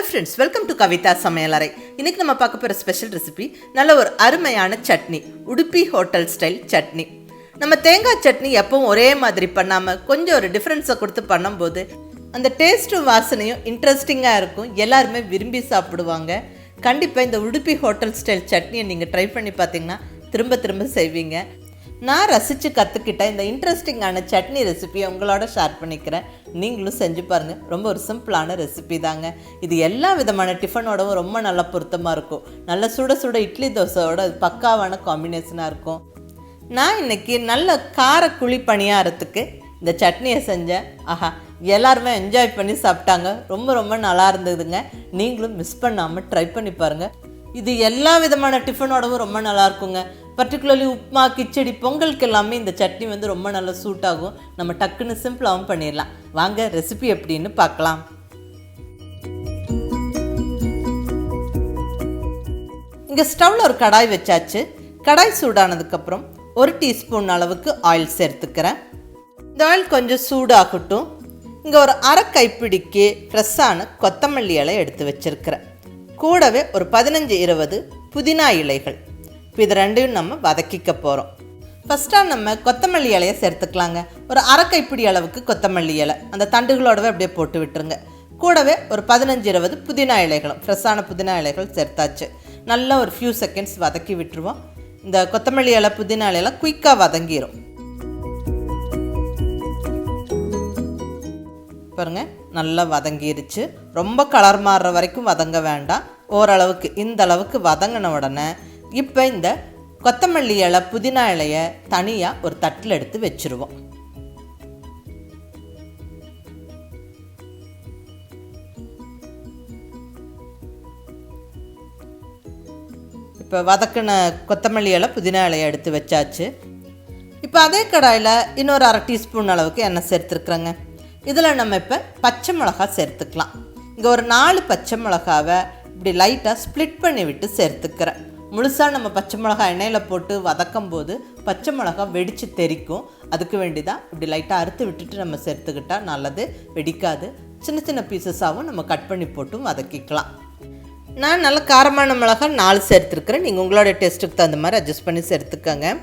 Hello friends, welcome to Kavitha சமையலறை. இன்றைக்கி நம்ம பார்க்க போகிற ஸ்பெஷல் ரெசிபி நல்ல ஒரு அருமையான சட்னி, உடுப்பி ஹோட்டல் ஸ்டைல் சட்னி. நம்ம தேங்காய் சட்னி எப்பவும் ஒரே மாதிரி பண்ணாமல் கொஞ்சம் ஒரு டிஃப்ரென்ஸை கொடுத்து பண்ணும்போது அந்த டேஸ்ட்டும் வாசனையும் இன்ட்ரெஸ்டிங்காக இருக்கும். எல்லாருமே விரும்பி சாப்பிடுவாங்க. கண்டிப்பாக இந்த உடுப்பி ஹோட்டல் ஸ்டைல் சட்னியை நீங்கள் ட்ரை பண்ணி பார்த்தீங்கன்னா திரும்ப திரும்ப செய்வீங்க. நான் ரசித்து கற்றுக்கிட்ட இந்த இன்ட்ரெஸ்டிங்கான சட்னி ரெசிபியை உங்களோட ஷேர் பண்ணிக்கிறேன். நீங்களும் செஞ்சு பாருங்கள். ரொம்ப ஒரு சிம்பிளான ரெசிபி தாங்க. இது எல்லா விதமான டிஃபனோடவும் ரொம்ப நல்லா பொருத்தமாக இருக்கும். நல்ல சுட சுட இட்லி தோசையோட அது பக்காவான காம்பினேஷனாக இருக்கும். நான் இன்றைக்கி நல்ல கார குழி பணியாரத்துக்கு இந்த சட்னியை செஞ்சேன். ஆஹா, எல்லாருமே என்ஜாய் பண்ணி சாப்பிட்டாங்க. ரொம்ப ரொம்ப நல்லா இருந்ததுங்க. நீங்களும் மிஸ் பண்ணாமல் ட்ரை பண்ணி பாருங்கள். இது எல்லா விதமான டிஃபனோடவும் ரொம்ப நல்லா இருக்குங்க. பர்டிகுலர்லி உப்மா, கிச்சடி, பொங்கலுக்கு எல்லாமே இந்த சட்னி வந்து ரொம்ப நல்லா சூட் ஆகும். நம்ம டக்குன்னு சிம்பிளாகவும் பண்ணிடலாம். வாங்க ரெசிபி எப்படின்னு பார்க்கலாம். இங்கே ஸ்டவ்வில் ஒரு கடாய் வச்சாச்சு. கடாய் சூடானதுக்கப்புறம் 1 டீஸ்பூன் அளவுக்கு ஆயில் சேர்த்துக்கிறேன். இந்த ஆயில் கொஞ்சம் சூடாகட்டும். இங்கே ஒரு அரை கைப்பிடிக்கு ஃப்ரெஷ்ஷான கொத்தமல்லி இலை எடுத்து வச்சுருக்கிறேன். கூடவே ஒரு 15-20 புதினா இலைகள். இப்போ இது ரெண்டையும் நம்ம வதக்கிக்க போகிறோம். ஃபஸ்ட்டாக நம்ம கொத்தமல்லி இலையை சேர்த்துக்கலாங்க. ஒரு அரை கைப்பிடி அளவுக்கு கொத்தமல்லி இலை அந்த தண்டுகளோடவே அப்படியே போட்டு விட்டுருங்க. கூடவே ஒரு 15-20 புதினா இலைகளும் ஃப்ரெஷ்ஷான புதினா இலைகள் சேர்த்தாச்சு. நல்லா ஒரு ஃபியூ செகண்ட்ஸ் வதக்கி விட்டுருவோம். இந்த கொத்தமல்லி இலை, புதினா இலையெல்லாம் குயிக்காக வதங்கிடும். பாருங்கள், நல்லா வதங்கிருச்சு. ரொம்ப கலர் மாறுற வரைக்கும் வதங்க வேண்டாம். ஓரளவுக்கு இந்த அளவுக்கு வதங்கின உடனே இப்போ இந்த கொத்தமல்லி இலை, புதினா இலையை தனியாக ஒரு தட்டில் எடுத்து வச்சுருவோம். இப்போ வதக்கின கொத்தமல்லி இலை, புதினா இலையை எடுத்து வச்சாச்சு. இப்போ அதே கடாயில் இன்னொரு அரை டீஸ்பூன் அளவுக்கு எண்ணெய் சேர்த்துருக்குறேங்க. இதில் நம்ம இப்போ பச்சை மிளகா சேர்த்துக்கலாம். இங்கே ஒரு 4 பச்சை மிளகாவை இப்படி லைட்டாக ஸ்ப்ளிட் பண்ணி விட்டு சேர்த்துக்கிறேன். முழுசாக நம்ம பச்சை மிளகா எண்ணெயில் போட்டு வதக்கும் போது பச்சை மிளகா வெடித்து தெரிக்கும். அதுக்கு வேண்டி தான் இப்படி லைட்டாக அறுத்து விட்டுட்டு நம்ம சேர்த்துக்கிட்டால் நல்லது, வெடிக்காது. சின்ன சின்ன பீசஸாகவும் நம்ம கட் பண்ணி போட்டும் வதக்கிக்கலாம். நான் நல்ல காரமான மிளகா 4 சேர்த்துருக்குறேன். நீங்கள் உங்களோட டேஸ்ட்டுக்கு தகுந்த மாதிரி அட்ஜஸ்ட் பண்ணி சேர்த்துக்கோங்க.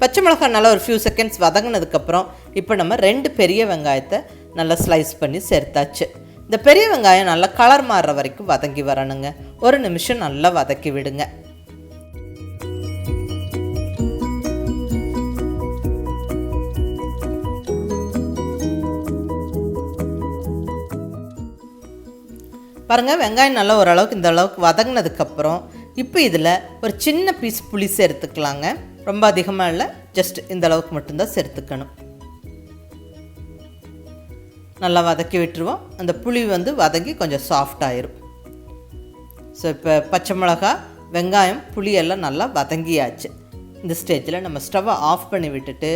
பச்சை மிளகா நல்லா ஒரு ஃபியூ செகண்ட்ஸ் வதங்கினதுக்கப்புறம் இப்போ நம்ம 2 பெரிய வெங்காயத்தை நல்லா ஸ்லைஸ் பண்ணி சேர்த்தாச்சு. இந்த பெரிய வெங்காயம் நல்லா கலர் மாறுற வரைக்கும் வதங்கி வரணுங்க. 1 நிமிஷம் நல்லா வதக்கி விடுங்க. பாருங்கள், வெங்காயம் நல்லா ஓரளவுக்கு இந்த அளவுக்கு வதங்கினதுக்கப்புறம் இப்போ இதில் ஒரு சின்ன பீஸ் புளி சேர்த்துக்கலாங்க. ரொம்ப அதிகமாக இல்லை, ஜஸ்ட் இந்த அளவுக்கு மட்டும்தான் சேர்த்துக்கணும். நல்லா வதக்கி விட்டுருவோம். அந்த புளி வந்து வதங்கி கொஞ்சம் சாஃப்ட் ஆயிரும். ஸோ இப்போ பச்சை மிளகா, வெங்காயம், புளியெல்லாம் நல்லா வதங்கியாச்சு. இந்த ஸ்டேஜில் நம்ம ஸ்டவ்வை ஆஃப் பண்ணி விட்டுட்டு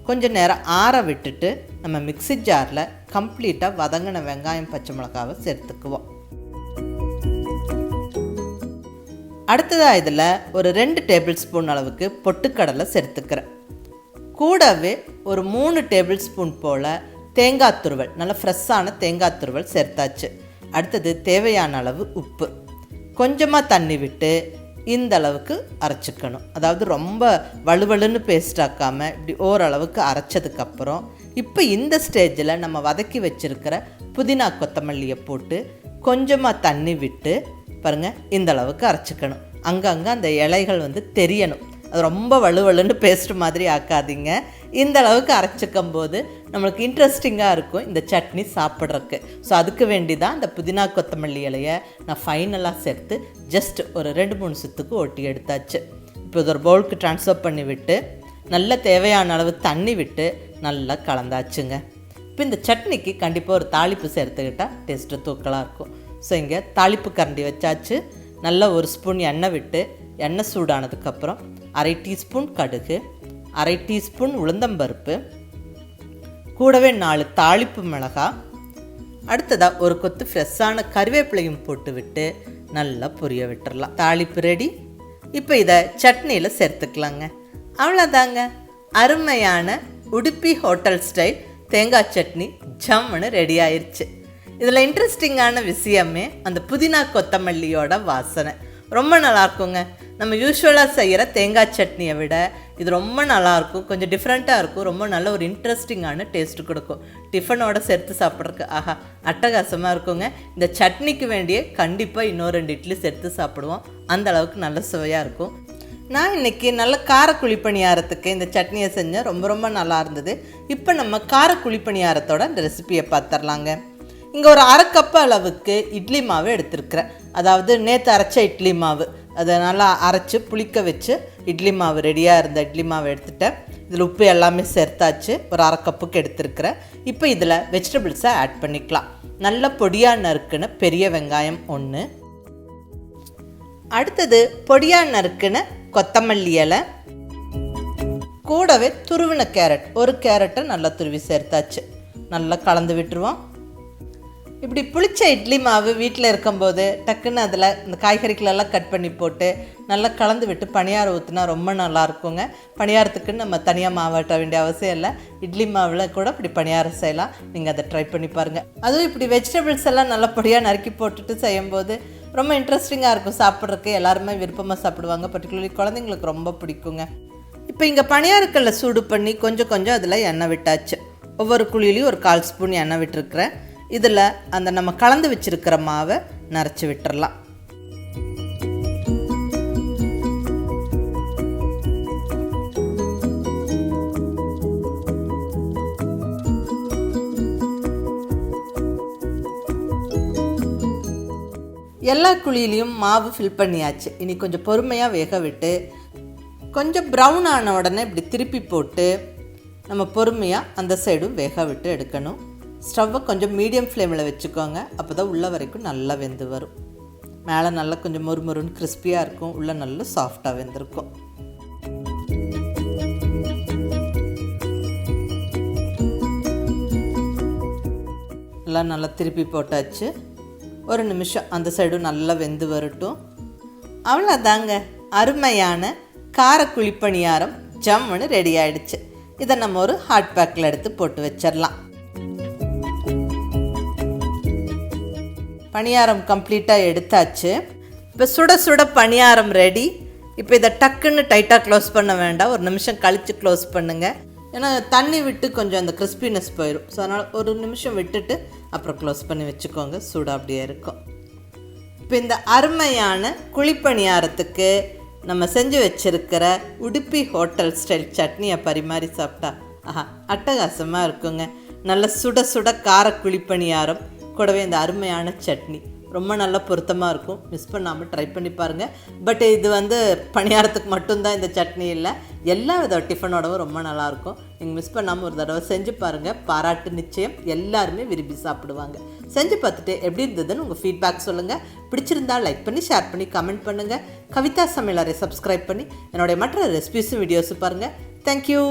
கொஞ்சம் நேரம் ஆற விட்டுட்டு நம்ம மிக்ஸி ஜாரில் கம்ப்ளீட்டாக வதங்கின வெங்காயம், பச்சை மிளகாவை சேர்த்துக்குவோம். அடுத்ததாக இதில் ஒரு 2 டேபிள் ஸ்பூன் அளவுக்கு பொட்டுக்கடலை சேர்த்துக்கிறேன். கூடவே ஒரு 3 டேபிள் ஸ்பூன் போல் தேங்காய் துருவல், நல்ல ஃப்ரெஷ்ஷான தேங்காய் துருவல் சேர்த்தாச்சு. அடுத்தது தேவையான அளவு உப்பு, கொஞ்சமாக தண்ணி விட்டு இந்த அளவுக்கு அரைச்சிக்கணும். அதாவது ரொம்ப வலுவலுன்னு பேஸ்டாக்காமல் இப்படி ஓரளவுக்கு அரைச்சதுக்கப்புறம் இப்போ இந்த ஸ்டேஜில் நம்ம வதக்கி வச்சுருக்கிற புதினா, கொத்தமல்லியை போட்டு கொஞ்சமாக தண்ணி விட்டு பாருங்கள் இந்த அளவுக்கு அரைச்சிக்கணும். அங்கங்கே அந்த இலைகள் வந்து தெரியணும். அது ரொம்ப வலுவலுன்னு பேஸ்ட் மாதிரி ஆக்காதீங்க. இந்த அளவுக்கு அரைச்சிக்கும் போது நம்மளுக்கு இன்ட்ரெஸ்டிங்காக இருக்கும் இந்த சட்னி சாப்பிட்றதுக்கு. ஸோ அதுக்கு வேண்டி தான் இந்த புதினா, கொத்தமல்லி இலையை நான் ஃபைனலாக சேர்த்து ஜஸ்ட் ஒரு 2-3 சுத்துக்கு ஒட்டி எடுத்தாச்சு. இப்போ இது ஒரு பவுலுக்கு ட்ரான்ஸ்ஃபர் பண்ணி விட்டு நல்ல தேவையான அளவு தண்ணி விட்டு நல்லா கலந்தாச்சுங்க. இப்போ இந்த சட்னிக்கு கண்டிப்பாக ஒரு தாளிப்பு சேர்த்துக்கிட்டால் டேஸ்ட்டு தூக்கலாக இருக்கும். ஸோ இங்கே தாளிப்பு கரண்டி வச்சாச்சு. நல்லா 1 ஸ்பூன் எண்ணெய் விட்டு எண்ணெய் சூடானதுக்கப்புறம் 1/2 டீஸ்பூன் கடுகு, 1/2 டீஸ்பூன் உளுந்தம்பருப்பு, கூடவே 4 தாளிப்பு மிளகாய், அடுத்ததாக ஒரு கொத்து ஃப்ரெஷ்ஷான கறிவேப்பிலையும் போட்டு விட்டு நல்லா பொரிய விட்டுடலாம். தாளிப்பு ரெடி. இப்போ இதை சட்னியில் சேர்த்துக்கலாங்க. அவ்வளோதாங்க, அருமையான உடுப்பி ஹோட்டல் ஸ்டைல் தேங்காய் சட்னி ஜம்முன்னு ரெடி ஆயிடுச்சு. இதில் இன்ட்ரெஸ்டிங்கான விஷயமே அந்த புதினா கொத்தமல்லியோட வாசனை ரொம்ப நல்லாயிருக்குங்க. நம்ம யூஸ்வலாக செய்கிற தேங்காய் சட்னியை விட இது ரொம்ப நல்லாயிருக்கும். கொஞ்சம் டிஃப்ரெண்ட்டாக இருக்கும். ரொம்ப நல்ல ஒரு இன்ட்ரெஸ்டிங்கான டேஸ்ட்டு கொடுக்கும். டிஃபனோட சேர்த்து சாப்பிட்றதுக்கு ஆஹா அட்டகாசமாக இருக்குங்க. இந்த சட்னிக்கு வேண்டிய கண்டிப்பாக இன்னொரு 2 இட்லி சேர்த்து சாப்பிடுவோம். அந்த அளவுக்கு நல்ல சுவையாக இருக்கும். நான் இன்றைக்கி நல்ல கார குழிப்பணியாரத்துக்கு இந்த சட்னியை செஞ்சேன். ரொம்ப ரொம்ப நல்லா இருந்தது. இப்போ நம்ம கார குழிப்பணியாரத்தோட இந்த ரெசிபியை பார்த்துடலாங்க. இங்கே ஒரு 1/2 கப் அளவுக்கு இட்லி மாவு எடுத்துருக்கிறேன். அதாவது நேற்று அரைச்ச இட்லி மாவு, அதை நல்லா அரைச்சி புளிக்க வச்சு இட்லி மாவு ரெடியாக இருந்த இட்லி மாவு எடுத்துட்டேன். இதில் உப்பு எல்லாமே சேர்த்தாச்சு. ஒரு 1/2 கப்புக்கு எடுத்துருக்கிறேன். இப்போ இதில் வெஜிடபிள்ஸை ஆட் பண்ணிக்கலாம். நல்ல பொடியாக நறுக்குன்னு பெரிய வெங்காயம் 1, அடுத்தது பொடியாக நறுக்குன்னு கொத்தமல்லி இலை, கூடவே துருவின கேரட், ஒரு கேரட்டை நல்லா துருவி சேர்த்தாச்சு. நல்லா கலந்து விட்டுருவோம். இப்படி புளிச்ச இட்லி மாவு வீட்டில் இருக்கும்போது டக்குன்னு அதில் இந்த காய்கறிகளெல்லாம் கட் பண்ணி போட்டு நல்லா கலந்து விட்டு பணியாரம் ஊற்றினா ரொம்ப நல்லா இருக்குங்க. பணியாரத்துக்குன்னு நம்ம தனியாக மாவாட்ட வேண்டிய அவசியம் இல்லை. இட்லி மாவில் கூட இப்படி பணியாரம் செய்யலாம். நீங்கள் அதை ட்ரை பண்ணி பாருங்கள். அதுவும் இப்படி வெஜிடபிள்ஸ் எல்லாம் நல்லா பொடியாக நறுக்கி போட்டுட்டு செய்யும்போது ரொம்ப இன்ட்ரெஸ்டிங்காக இருக்கும். சாப்பிட்றதுக்கு எல்லாருமே விருப்பமாக சாப்பிடுவாங்க. பர்டிகுலர்லி குழந்தைங்களுக்கு ரொம்ப பிடிக்குங்க. இப்போ இங்கே பணியாரக்கல்ல சூடு பண்ணி கொஞ்சம் கொஞ்சம் அதில் எண்ணெய் விட்டாச்சு. ஒவ்வொரு குழியிலையும் ஒரு 1/4 ஸ்பூன் எண்ணெய் விட்டுருக்குறேன். இதில் அந்த நம்ம கலந்து வச்சுருக்கிற மாவை நரைச்சி விட்டுறலாம். எல்லா குழியிலையும் மாவு ஃபில் பண்ணியாச்சு. இனி கொஞ்சம் பொறுமையாக வேக விட்டு கொஞ்சம் ப்ரௌன் ஆன உடனே இப்படி திருப்பி போட்டு நம்ம பொறுமையாக அந்த சைடும் வேக விட்டு எடுக்கணும். ஸ்டவ்வை கொஞ்சம் மீடியம் ஃப்ளேமில் வச்சுக்கோங்க. அப்போ தான் உள்ள வரைக்கும் நல்லா வெந்து வரும். மேலே நல்லா கொஞ்சம் மொறுமொறுன்னு கிறிஸ்பியாக இருக்கும். உள்ளே நல்லா சாஃப்டாக வெந்திருக்கும். எல்லாம் நல்லா திருப்பி போட்டாச்சு. ஒரு நிமிஷம் அந்த சைடும் நல்லா வெந்து வரட்டும். அவ்வளோதாங்க, அருமையான கார குழிப்பணியாரம் ஜம்முன்னு ரெடி ஆகிடுச்சு. இதை நம்ம ஒரு ஹாட் பேக்கில் எடுத்து போட்டு வச்சிடலாம். பணியாரம் கம்ப்ளீட்டாக எடுத்தாச்சு. இப்போ சுட சுட பணியாரம் ரெடி. இப்போ இதை டக்குன்னு டைட்டாக க்ளோஸ் பண்ண வேண்டாம். ஒரு நிமிஷம் கழித்து க்ளோஸ் பண்ணுங்கள். ஏன்னா தண்ணி விட்டு கொஞ்சம் அந்த கிறிஸ்பினஸ் போயிடும். ஸோ அதனால் ஒரு நிமிஷம் விட்டுட்டு அப்புறம் க்ளோஸ் பண்ணி வச்சுக்கோங்க. சூடாக அப்படியே இருக்கும். இப்போ இந்த அருமையான குழிப்பணியாரத்துக்கு நம்ம செஞ்சு வச்சுருக்கிற உடுப்பி ஹோட்டல் ஸ்டைல் சட்னியை பரிமாறி சாப்பிட்டா ஆஹா அட்டகாசமாக இருக்குங்க. நல்ல சுட சுட கார குழிப்பணியாரம் கூடவே இந்த அருமையான சட்னி ரொம்ப நல்லா பொருத்தமாக இருக்கும். மிஸ் பண்ணாமல் ட்ரை பண்ணி பாருங்கள். பட் இது பணியாரத்துக்கு மட்டும்தான் இந்த சட்னி இல்லை, எல்லா வித டிஃபனோடவும் ரொம்ப நல்லாயிருக்கும். நீங்கள் மிஸ் பண்ணாமல் ஒரு தடவை செஞ்சு பாருங்கள். பாராட்டு நிச்சயம். எல்லாருமே விரும்பி சாப்பிடுவாங்க. செஞ்சு பார்த்துட்டு எப்படி இருந்ததுன்னு உங்கள் ஃபீட்பேக் சொல்லுங்கள். பிடிச்சிருந்தால் லைக் பண்ணி ஷேர் பண்ணி கமெண்ட் பண்ணுங்கள். கவிதா சமையலறை சப்ஸ்கிரைப் பண்ணி என்னுடைய மற்ற ரெசிபிஸும் வீடியோஸும் பாருங்கள். தேங்க்யூ.